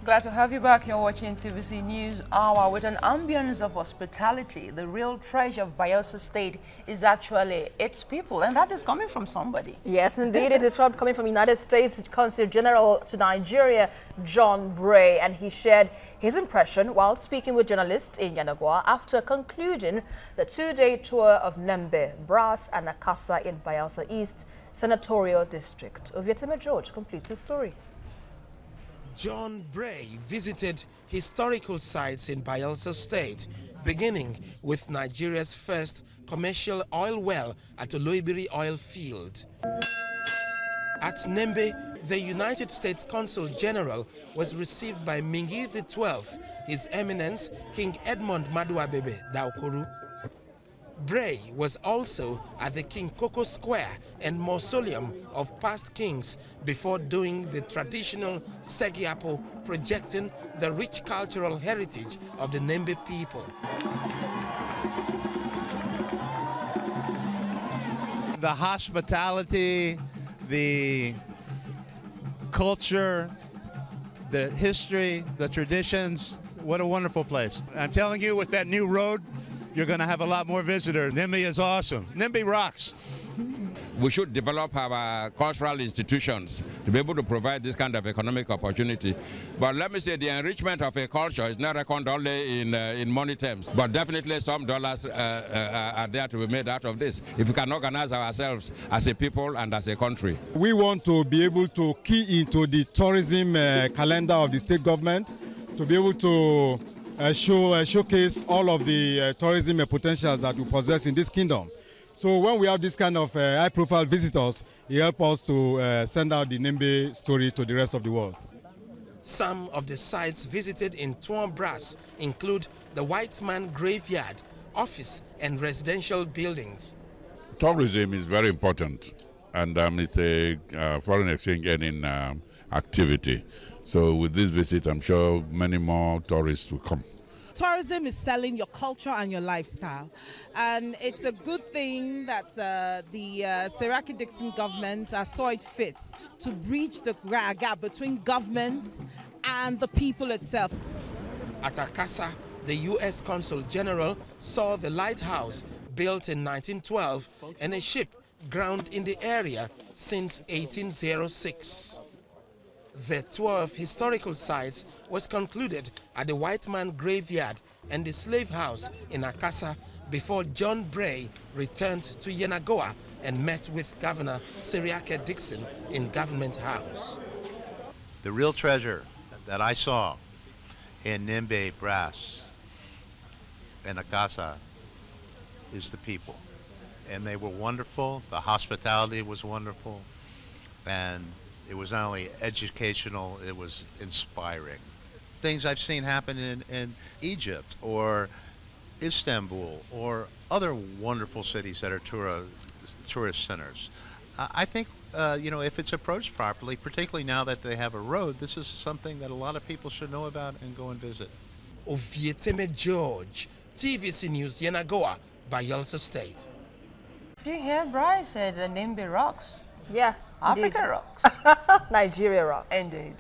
Glad to have you back. You're watching TVC News Hour with an ambience of hospitality. The real treasure of Bayelsa State is actually its people, and that is coming from somebody. Yes, indeed. It is coming from United States Consul General to Nigeria, John Bray, and he shared his impression while speaking with journalists in Yenagoa after concluding the two-day tour of Nembe, Brass, and Akasa in Bayelsa East Senatorial District. Ovieteme George completes the story. John Bray visited historical sites in Bayelsa State, beginning with Nigeria's first commercial oil well at Oloibiri oil field. At Nembe, the United States Consul General was received by Mingi XII, His Eminence King Edmund Maduabebe Daukuru. Bray was also at the King Koko Square and Mausoleum of past kings before doing the traditional Segiapo, projecting the rich cultural heritage of the Nembe people. The hospitality, the culture, the history, the traditions, what a wonderful place. I'm telling you, with that new road, you're going to have a lot more visitors. Nimby is awesome. Nimby rocks. We should develop our cultural institutions to be able to provide this kind of economic opportunity. But let me say, the enrichment of a culture is not reckoned only in money terms, but definitely some dollars are there to be made out of this if we can organize ourselves as a people and as a country. We want to be able to key into the tourism calendar of the state government, to be able to showcase all of the tourism potentials that we possess in this kingdom. So when we have this kind of high-profile visitors, it helps us to send out the Nembe story to the rest of the world. Some of the sites visited in Tuan Brass include the White Man Graveyard, office and residential buildings. Tourism is very important, and it's a foreign exchange earning activity. So with this visit, I'm sure many more tourists will come. Tourism is selling your culture and your lifestyle, and it's a good thing that the Seraki-Dixon government saw it fit to bridge the gap between government and the people itself. At Akasa, the U.S. Consul General saw the lighthouse built in 1912 and a ship grounded in the area since 1806. The tour of historical sites was concluded at the White Man Graveyard and the Slave House in Akasa before John Bray returned to Yenagoa and met with Governor Seriake Dixon in Government House. The real treasure that I saw in Nembe, Brass, and Akasa is the people. And they were wonderful, the hospitality was wonderful, and it was not only educational, it was inspiring. Things I've seen happen in Egypt or Istanbul or other wonderful cities that are tourist centers. I think, if it's approached properly, particularly now that they have a road, this is something that a lot of people should know about and go and visit. Ovieteme George, TVC News, Yenagoa, Bayelsa State. Did you hear Bryce said the Nembe rocks? Yeah, Africa rocks. Nigeria rocks. Indeed.